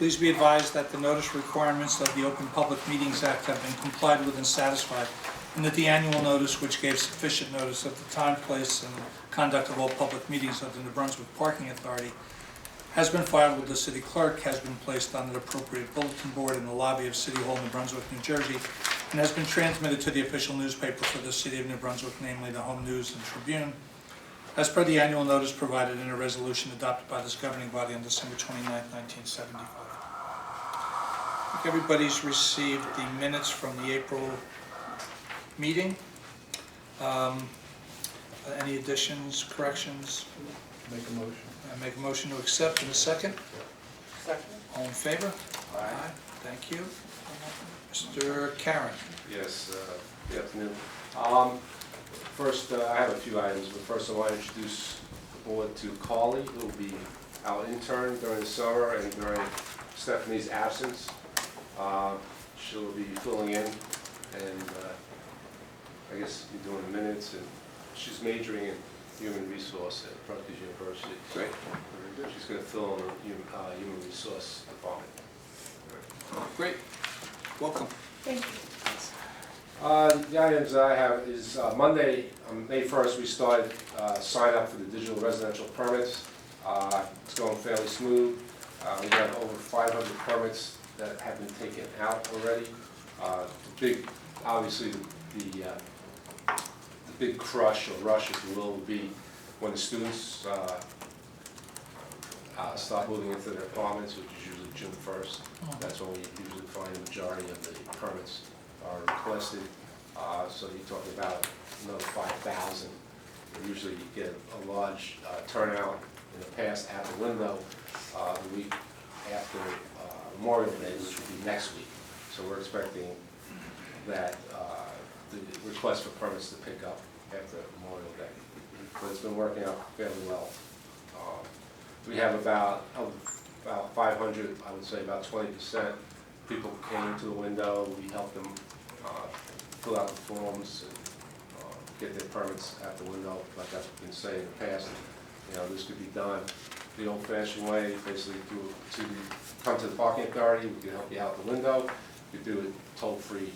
Please be advised that the notice requirements of the Open Public Meetings Act have been complied with and satisfied, and that the annual notice, which gave sufficient notice of the time, place, and conduct of all public meetings of the New Brunswick Parking Authority, has been filed with the city clerk, has been placed on an appropriate bulletin board in the lobby of City Hall, New Brunswick, New Jersey, and has been transmitted to the official newspaper for the city of New Brunswick, namely the Home News and Tribune, as per the annual notice provided in a resolution adopted by this governing body on December 29, 1975. I think everybody's received the minutes from the April meeting. Any additions, corrections? Make a motion. I make a motion to accept in a second. Second. All in favor? Aye. Thank you. Mr. Karen. Yes, good afternoon. First, I have a few items, but first I want to introduce the board to Carly, who will be our intern during the summer and during Stephanie's absence. She'll be filling in, and I guess you're doing the minutes, and she's majoring in human resource at Brunswick University. Great. She's going to fill in the human resource department. Great. Welcome. Thank you. The items I have is Monday, May 1st, we started sign up for the digital residential permits. It's going fairly smooth. We have over 500 permits that have been taken out already. Obviously, the big crush or rush, if you will be when the students start moving into their apartments, which is usually June 1st. That's when we usually find the majority of the permits are requested. So you're talking about another 5,000. Usually you get a large turnout in the past at the window the week after Memorial Day, which will be next week. So we're expecting that the request for permits to pick up after Memorial Day. But it's been working out fairly well. We have about 500, I would say about 20% people came to the window. We helped them fill out the forms and get their permits at the window. Like I've been saying in the past, you know, this could be done the old-fashioned way, basically come to the parking authority. We can help you out the window. You could do it toll-free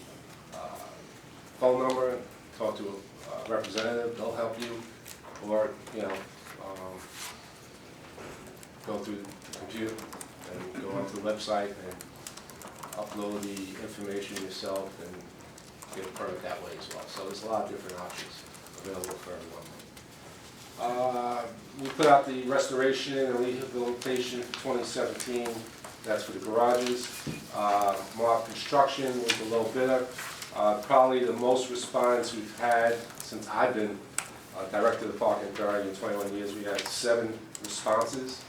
phone number, talk to a representative, they'll help you, or you know, go through the computer and go onto the website and upload the information yourself and get a permit that way as well. So there's a lot of different options available for everyone. We put out the restoration and rehabilitation for 2017. That's for the garages. Mark Construction was the low bidder. Probably the most response we've had since I've been director of the parking authority in 21 years. We had 7 responses,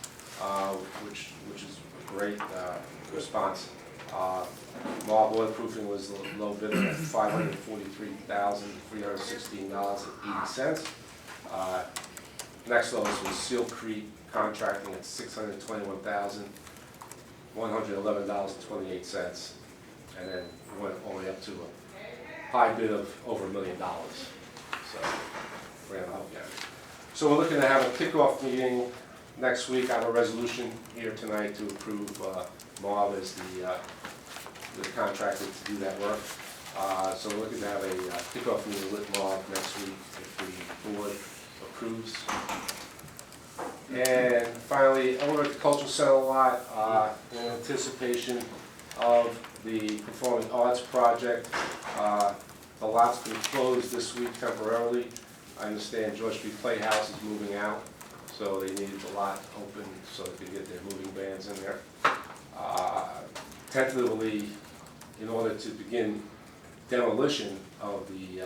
which is a great response. Marl waterproofing was the low bidder at $543,316.80. Next lowest was Seal Creek Contracting at $621,111.28, and then we went all the way up to a high bid of over $1 million. So we're gonna help you out. So we're looking to have a kickoff meeting next week. I have a resolution here tonight to approve Marv as the contractor to do that work. So we're looking to have a kickoff meeting with Marv next week if the board approves. And finally, over at the Cultural Center lot, in anticipation of the Performing Arts Project, the lot's been closed this week temporarily. I understand George Street Playhouse is moving out, so they needed the lot open so they could get their moving bands in there. Tentatively, in order to begin demolition of the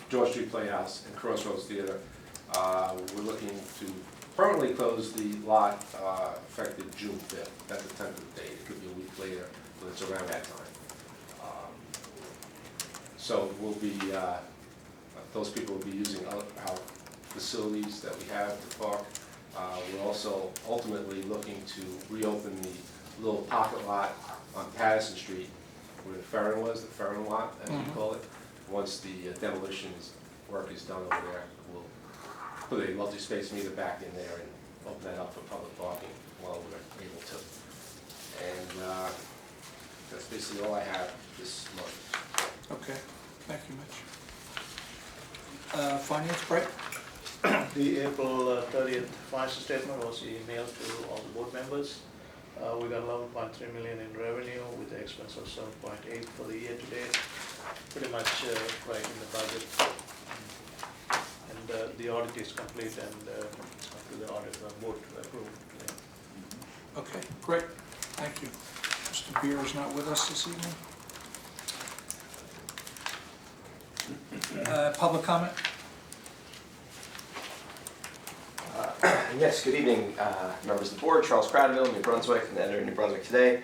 George Street Playhouse and Crossroads Theater, we're looking to permanently close the lot effective June 5th. That's the tentative date. It could be a week later, but it's around that time. So we'll be, those people will be using our facilities that we have at the park. We're also ultimately looking to reopen the little pocket lot on Patterson Street where the Ferrin was, the Ferrin lot, as we call it. Once the demolition work is done over there, we'll put a multi-space meter back in there and open that up for public parking while we're able to. basically all I have this month. Okay, thank you, Mitch. Finance, Brett? The April 30th financial statement was emailed to all the board members. We got 11.3 million in revenue with the expense of 7.8 for the year to date. Pretty much right in the budget. And the audit is complete and up to the audit board to approve. Okay, great, thank you. Mr. Beer is not with us this evening. Public comment? Yes, good evening, members of the board. Charles Cradaville, New Brunswick, and editor of New Brunswick Today.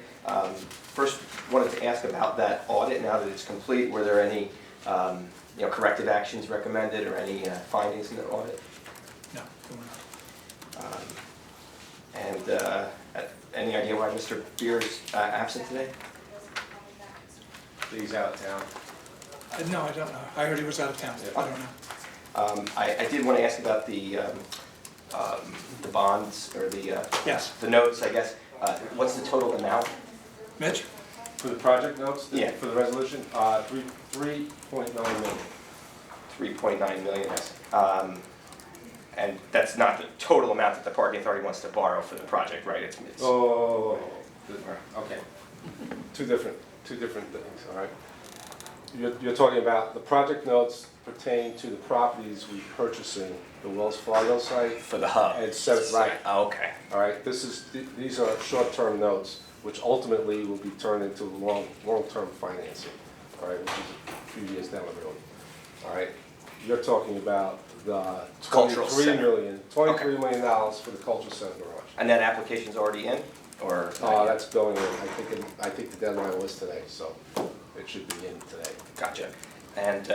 First, wanted to ask about that audit. Now that it's complete, were there any corrective actions recommended or any findings in the audit? No, there were not. And any idea why Mr. Beer is absent today? He's out of town. No, I don't know. I heard he was out of town. I don't know. I did want to ask about the bonds or Yes. the notes, I guess. What's the total amount? Mitch? For the project notes? Yeah. For the resolution, 3.9 million. 3.9 million. And that's not the total amount that the parking authority wants to borrow for the project, right? It's Oh, okay. Two different things, all right? You're talking about the project notes pertain to the properties we're purchasing, the Wells Fargo site. for the hub. And right. Oh, okay. All right, these are short-term notes, which ultimately will be turned into long-term financing, all right, which is a few years down the road. All right, you're talking about the Cultural $23 center. million for the Cultural Center garage. And that application's already in, or? That's going in. I think the deadline was today, so it should be in today. Gotcha. And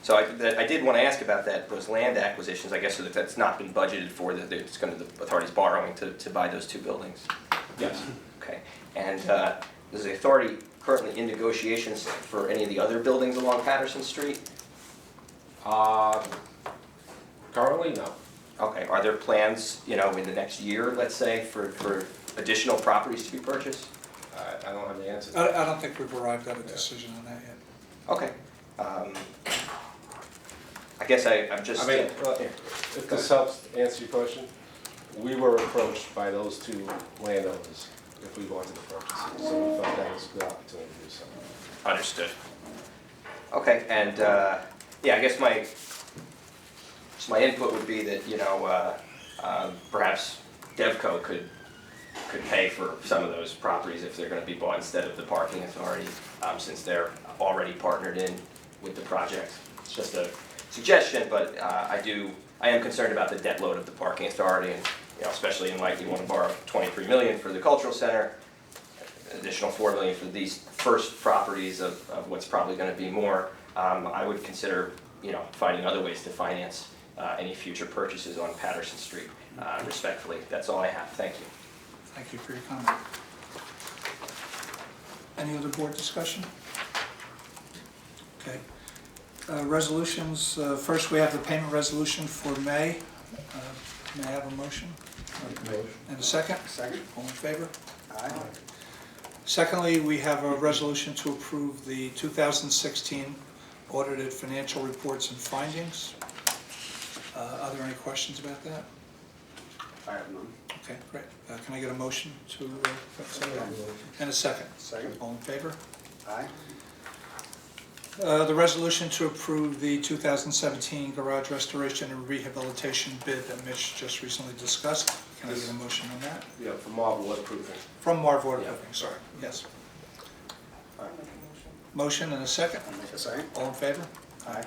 so I did want to ask about those land acquisitions, I guess, so that's not been budgeted for, that it's going to, the authority's borrowing to buy those two buildings. Yes. Okay. And is the authority currently in negotiations for any of the other buildings along Patterson Street? Currently, no. Okay. Are there plans, in the next year, let's say, for additional properties to be purchased? I don't have the answer. I don't think we've arrived at a decision on that yet. Okay. I guess I'm just... If this helps answer your question, we were approached by those two landowners if we wanted to purchase it, so we felt that was a good opportunity to do so. Understood. Okay, and I guess my input would be that perhaps Devco could pay for some of those properties if they're going to be bought instead of the parking authority, since they're already partnered in with the project. It's just a suggestion, but I am concerned about the debt load of the parking authority, and especially in light, you want to borrow $23 million for the cultural center, additional $4 million for these first properties of what's probably going to be more. I would consider finding other ways to finance any future purchases on Patterson Street. Respectfully, that's all I have. Thank you. Thank you for your comment. Any other board discussion? Okay. Resolutions, first we have the payment resolution for May. May I have a motion? And a second? Second. All in favor? Aye. Secondly, we have a resolution to approve the 2016 audited financial reports and findings. Are there any questions about that? I have none. Okay, great. Can I get a motion to accept that? And a second? Second. All in favor? Aye. The resolution to approve the 2017 garage restoration and rehabilitation bid that Mitch just recently discussed. Can I get a motion on that? Yeah, for Marvel Waterproofing. From Marv Yeah. Waterproofing, sorry, yes. I'll make a motion. Motion and a second? I'll make a second. All in favor? Aye.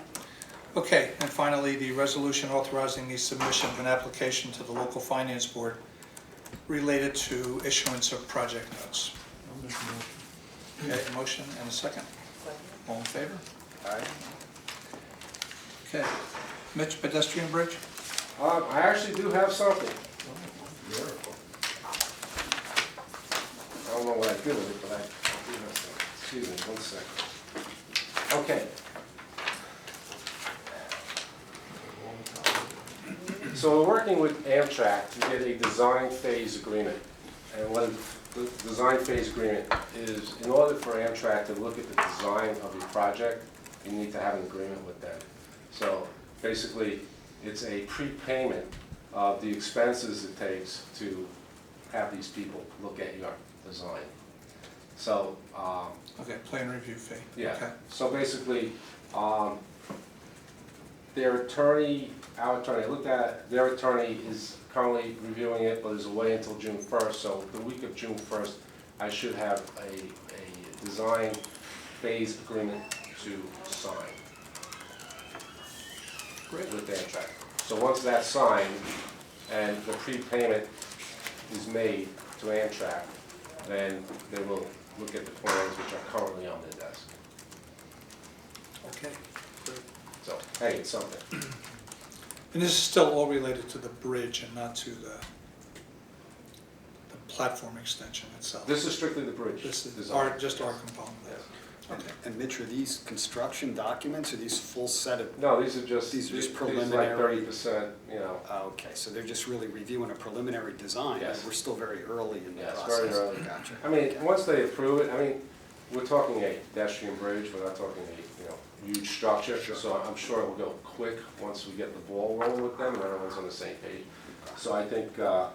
Okay, and finally, the resolution authorizing the submission of an application to the local finance board related to issuance of project notes. Okay, a motion and a second? All in favor? Aye. Okay. Mitch, pedestrian bridge? I actually do have something. I don't know what I did with it, but I do have something. Excuse me, 1 second. Okay. So we're working with Amtrak to get a design phase agreement. And when The design phase agreement is, in order for Amtrak to look at the design of your project, you need to have an agreement with them. So basically, it's a prepayment of the expenses it takes to have these people look at your design. So, Okay, plan review fee. yeah, Okay. so basically, their attorney, our attorney, I looked at it, their attorney is currently reviewing it, but is away until June 1st, so the week of June 1st, I should have a design phase agreement to sign with Amtrak. So once that's signed and the prepayment is made to Amtrak, then they will look at the plans which are currently on their desk. Okay. So, hey, it's something. And this is still all related to the bridge and not to the platform extension itself? This is strictly the bridge. This is design. just our component. Yes. Okay. And Mitch, are these construction documents, or these full set of, No, these are just, These are just like preliminary. 30%, you know. okay, so they're just really reviewing a preliminary design? Yes. We're still very early in the Yes, process? very early. Gotcha. I mean, once they approve it, I mean, we're talking a pedestrian bridge, we're not talking a, huge structure. Sure. So I'm sure it will go quick once we get the ball rolling with them and everyone's on the same page. So I think, I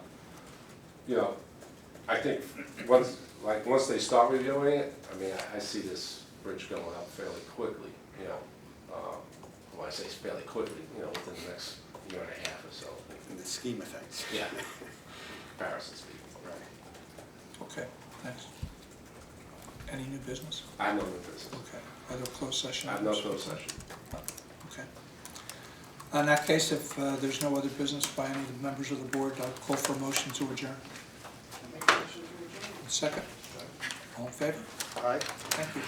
think once they start reviewing it, I mean, I see this bridge going up fairly quickly, when I say fairly quickly, within the next year and a half or so. In the scheme of things. Yeah. Comparison speaking. Right. Okay, thanks. Any new business? I have no new business. Okay. Are there closed session? I have no items? closed session. Okay. In that case, if there's no other business by any of the members of the board, I'll call for a motion to adjourn. I make a motion to adjourn. Second? All in favor? All right. Thank you.